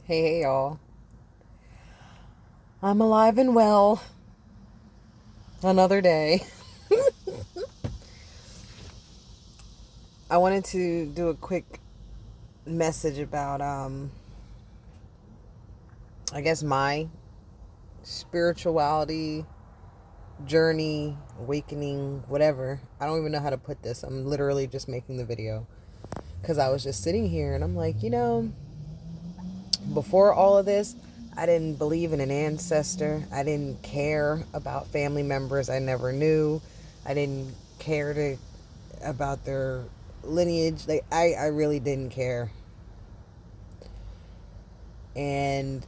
Hey, y'all. I'm alive and well. Another day. I wanted to do a quick message about, I guess, my spirituality, journey, awakening, whatever. I don't even know how to put this. I'm literally just making the video. Because I was just sitting here and I'm like, before all of this, I didn't believe in an ancestor. I didn't care about family members I never knew. I didn't care about their lineage. Like I really didn't care. And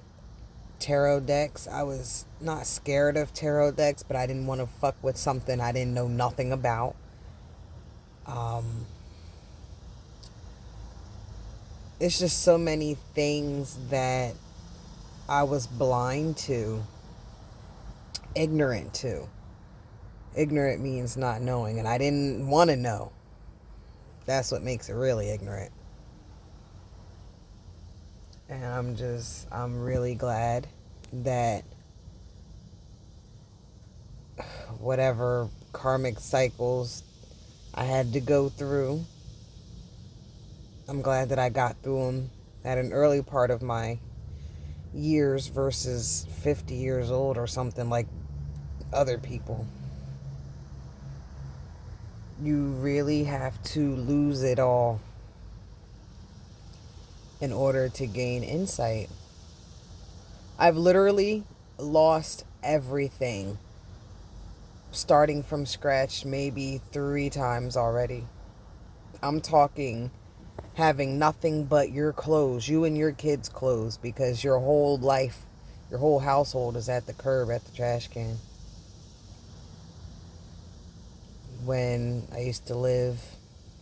tarot decks, I was not scared of tarot decks, but I didn't want to fuck with something I didn't know nothing about. Um, it's just so many things that I was blind to, ignorant to. Ignorant means not knowing, and I didn't want to know. That's what makes it really ignorant. And I'm really glad that whatever karmic cycles I had to go through, I'm glad that I got through them at an early part of my years versus 50 years old or something like other people. You really have to lose it all in order to gain insight. I've literally lost everything starting from scratch maybe 3 times already. I'm talking having nothing but your clothes, you and your kids' clothes, because your whole life, your whole household is at the curb, at the trash can. When I used to live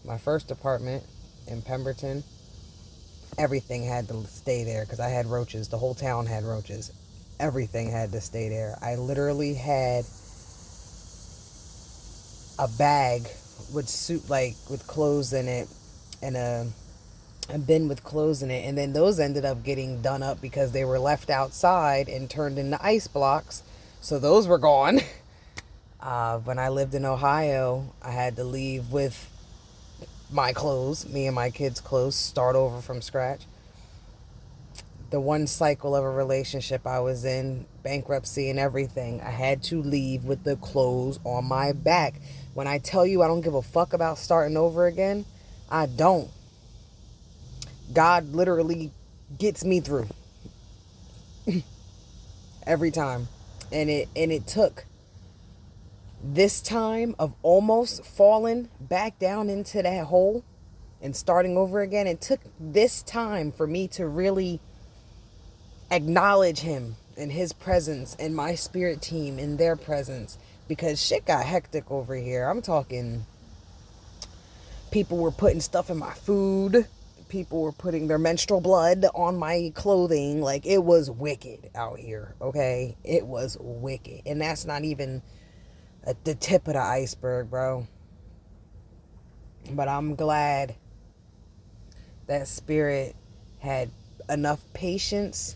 my first apartment in Pemberton, everything had to stay there because I had roaches. The whole town had roaches. Everything had to stay there. I literally had a bag with with clothes in it, and a bin with clothes in it, and then those ended up getting done up because they were left outside and turned into ice blocks, so those were gone. When I lived in Ohio, I had to leave with my clothes, me and my kids' clothes, start over from scratch. The one cycle of a relationship I was in, bankruptcy and everything, I had to leave with the clothes on my back. When I tell you I don't give a fuck about starting over again, I don't. God literally gets me through every time. And it took this time of almost falling back down into that hole and starting over again. It took this time for me to really acknowledge him and his presence and my spirit team in their presence, because shit got hectic over here. I'm talking, people were putting stuff in my food. People were putting their menstrual blood on my clothing. Like, it was wicked out here, okay? It was wicked. And that's not even at the tip of the iceberg, bro. But I'm glad that spirit had enough patience,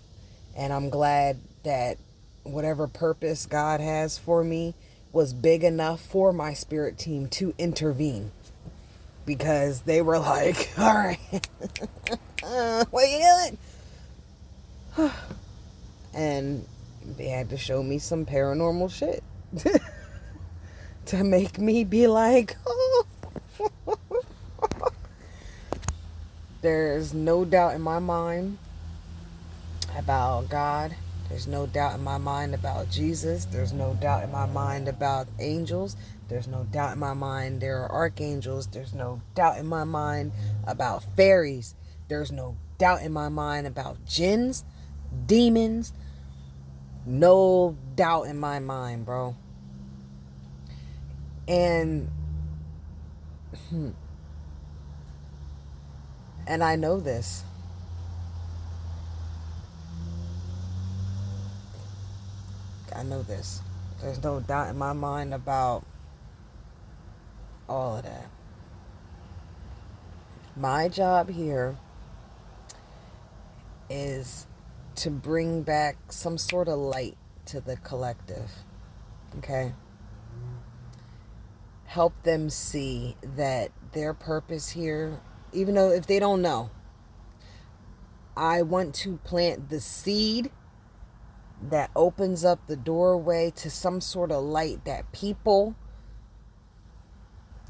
and I'm glad that whatever purpose God has for me was big enough for my spirit team to intervene, because they were like, all right, what are you doing? And they had to show me some paranormal shit to make me be like, oh. There's no doubt in my mind about God. There's no doubt in my mind about Jesus. There's no doubt in my mind about angels. There's no doubt in my mind there are archangels. There's no doubt in my mind about fairies. There's no doubt in my mind about jinns, demons. No doubt in my mind, bro. And and I know this. I know this. There's no doubt in my mind about all of that. My job here is to bring back some sort of light to the collective. Okay? Help them see that their purpose here, even though if they don't know, I want to plant the seed that opens up the doorway to some sort of light that people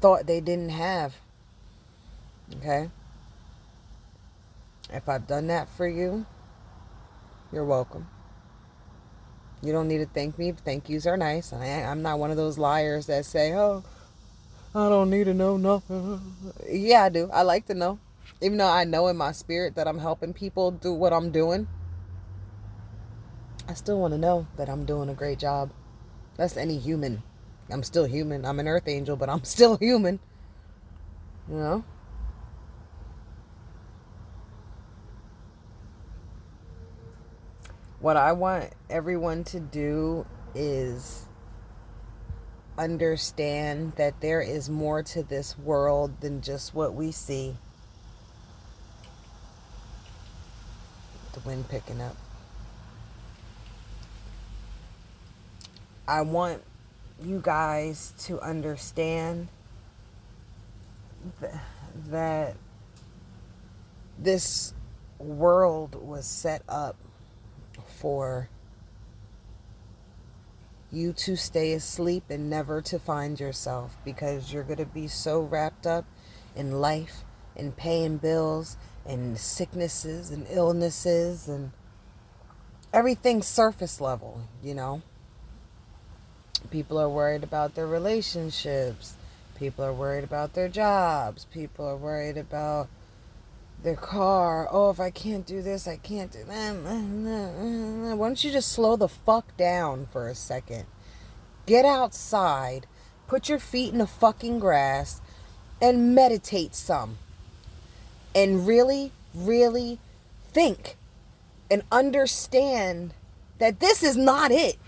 thought they didn't have. Okay? If I've done that for you, you're welcome. You don't need to thank me. Thank yous are nice. I'm not one of those liars that say, oh, I don't need to know nothing. Yeah, I do. I like to know. Even though I know in my spirit that I'm helping people do what I'm doing, I still want to know that I'm doing a great job. That's any human. I'm still human. I'm an earth angel, but I'm still human. You know? What I want everyone to do is understand that there is more to this world than just what we see. The wind picking up. I want you guys to understand that this world was set up for you to stay asleep and never to find yourself, because you're going to be so wrapped up in life and paying bills and sicknesses and illnesses and everything surface level, you know. People are worried about their relationships. People are worried about their jobs. People are worried about their car. Oh, if I can't do this, I can't do that. Why don't you just slow the fuck down for a second? Get outside, put your feet in the fucking grass, and meditate some. And really, really think and understand that this is not it.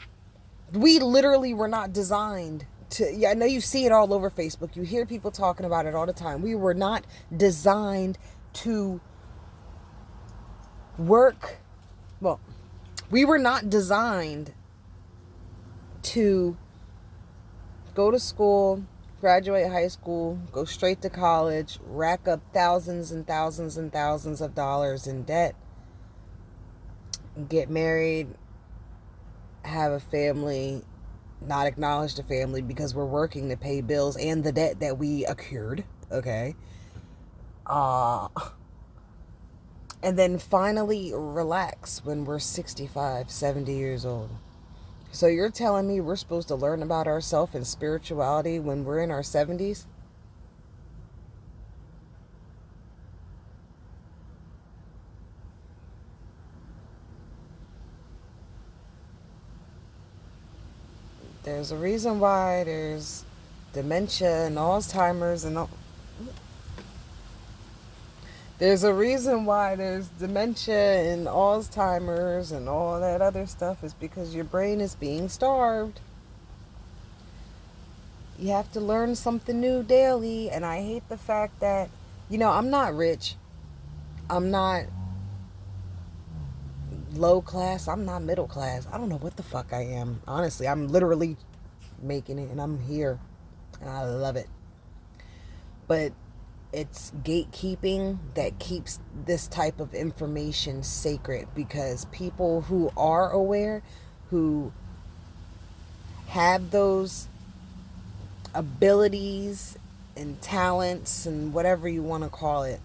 We literally were not designed to, yeah, I know you see it all over Facebook. You hear people talking about it all the time. We were not designed to work. Well, we were not designed to go to school, graduate high school, go straight to college, rack up thousands and thousands and thousands of dollars in debt, get married, have a family, not acknowledge the family because we're working to pay bills and the debt that we accrued, okay? And then finally relax when we're 65, 70 years old. So you're telling me we're supposed to learn about ourselves and spirituality when we're in our 70s? There's a reason why there's dementia and Alzheimer's and all. There's a reason why there's dementia and Alzheimer's and all that other stuff, is because your brain is being starved. You have to learn something new daily. And I hate the fact that, you know, I'm not rich. I'm not low class. I'm not middle class. I don't know what the fuck I am. Honestly, I'm literally making it and I'm here. And I love it. But it's gatekeeping that keeps this type of information sacred, because people who are aware, who have those abilities and talents and whatever you want to call it,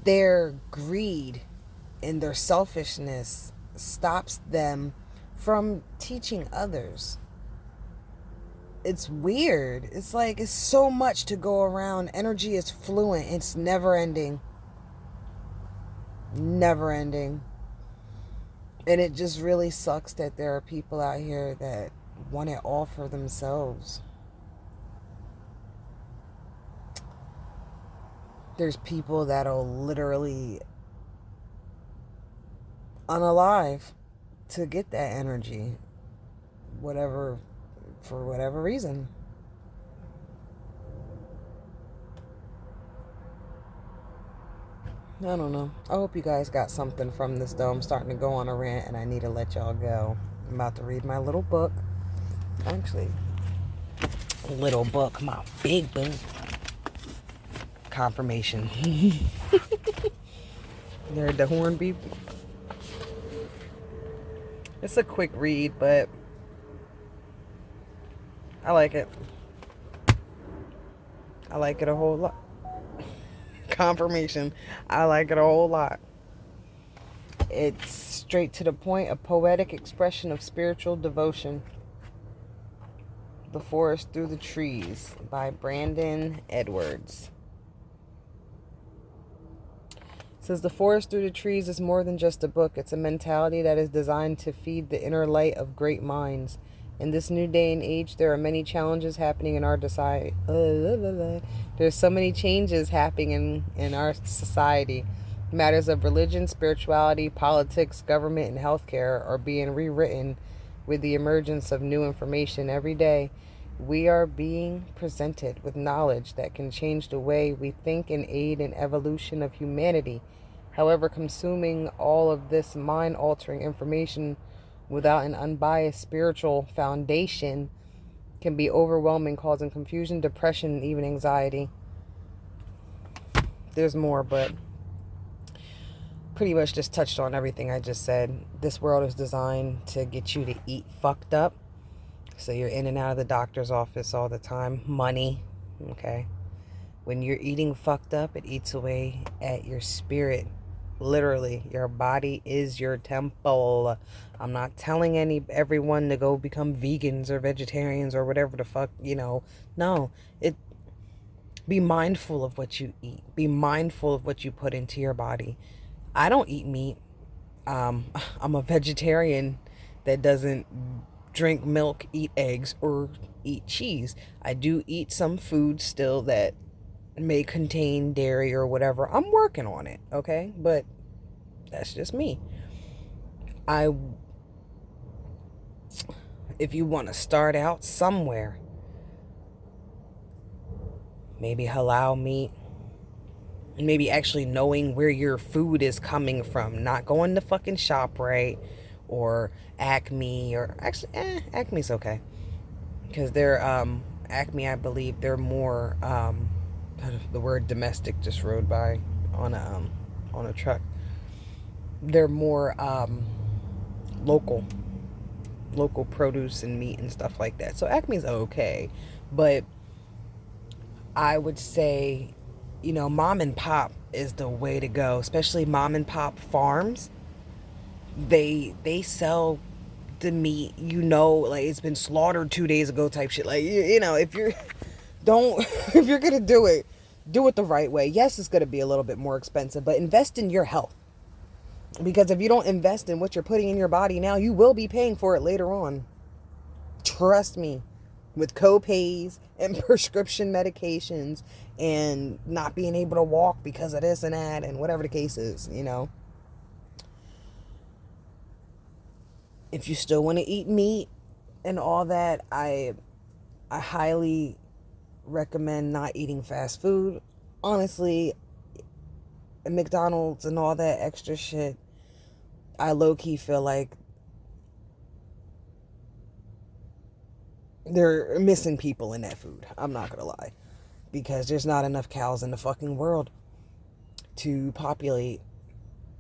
their greed and their selfishness stops them from teaching others. It's weird. It's like it's so much to go around. Energy is fluent. It's never ending. Never ending. And it just really sucks that there are people out here that want it all for themselves. There's people that'll literally unalive to get that energy. Whatever, for whatever reason. I don't know. I hope you guys got something from this, though. I'm starting to go on a rant, and I need to let y'all go. I'm about to read my little book. Actually, little book, my big book. Confirmation. You heard the horn beep? It's a quick read, but I like it. I like it a whole lot. Confirmation. I like it a whole lot. It's straight to the point, a poetic expression of spiritual devotion. The Forest Through the Trees by Brandon Edwards. It says The Forest Through the Trees is more than just a book. It's a mentality that is designed to feed the inner light of great minds. In this new day and age, there are many challenges happening in our society. There's so many changes happening in our society. Matters of religion, spirituality, politics, government, and healthcare are being rewritten with the emergence of new information every day. We are being presented with knowledge that can change the way we think and aid in evolution of humanity. However, consuming all of this mind-altering information without an unbiased spiritual foundation can be overwhelming, causing confusion, depression, and even anxiety. There's more, but pretty much just touched on everything I just said. This world is designed to get you to eat fucked up. So you're in and out of the doctor's office all the time. Money, okay? When you're eating fucked up, it eats away at your spirit. Literally, your body is your temple. I'm not telling everyone to go become vegans or vegetarians or whatever the fuck, No, be mindful of what you eat. Be mindful of what you put into your body. I don't eat meat. I'm a vegetarian that doesn't drink milk, eat eggs, or eat cheese. I do eat some food still that may contain dairy or whatever. I'm working on it, okay? But that's just me. If you want to start out somewhere, maybe halal meat, maybe actually knowing where your food is coming from, not going to fucking ShopRite or Acme, or actually, Acme's okay, because they're, Acme, I believe, they're more, the word domestic just rode by on a truck. They're more, local produce and meat and stuff like that. So Acme's okay, but I would say, mom and pop is the way to go, especially mom and pop farms. They sell the meat, like it's been slaughtered 2 days ago type shit. Like, if you're, don't, if you're going to do it the right way. Yes, it's going to be a little bit more expensive, but invest in your health. Because if you don't invest in what you're putting in your body now, you will be paying for it later on. Trust me. With co-pays and prescription medications and not being able to walk because of this and that and whatever the case is, If you still want to eat meat and all that, I highly recommend not eating fast food. Honestly, McDonald's and all that extra shit, I low-key feel like they're missing people in that food. I'm not gonna lie. Because there's not enough cows in the fucking world to populate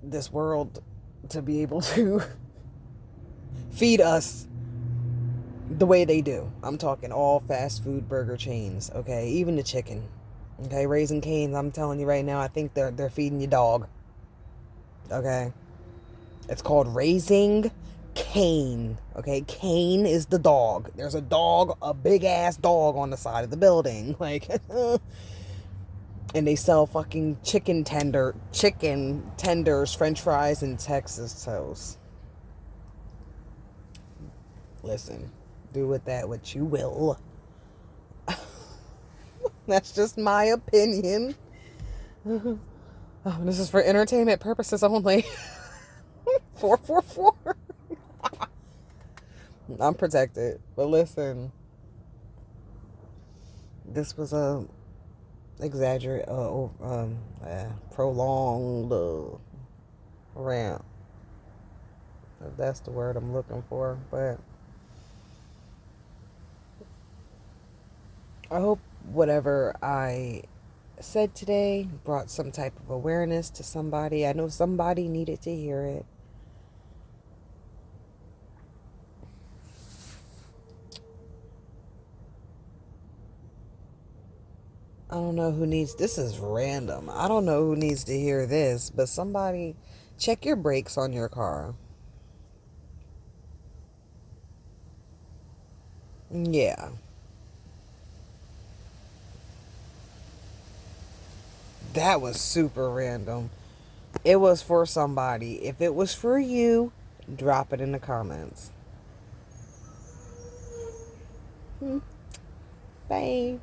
this world to be able to feed us the way they do. I'm talking all fast food burger chains, okay? Even the chicken. Okay, Raising Cane's, I'm telling you right now, I think they're feeding you dog. Okay? It's called Raising Cane. Okay, Cane is the dog. There's a dog, a big ass dog on the side of the building. Like, and they sell fucking chicken tenders, French fries, and Texas toast. Listen, do with that what you will. That's just my opinion. Oh, this is for entertainment purposes only. 444. I'm protected. But listen, this was a exaggerate, prolonged rant. If that's the word I'm looking for. But I hope whatever I said today brought some type of awareness to somebody. I know somebody needed to hear it. I don't know who needs this is random. I don't know who needs to hear this, but somebody check your brakes on your car. Yeah. That was super random. It was for somebody. If it was for you, drop it in the comments. Bye.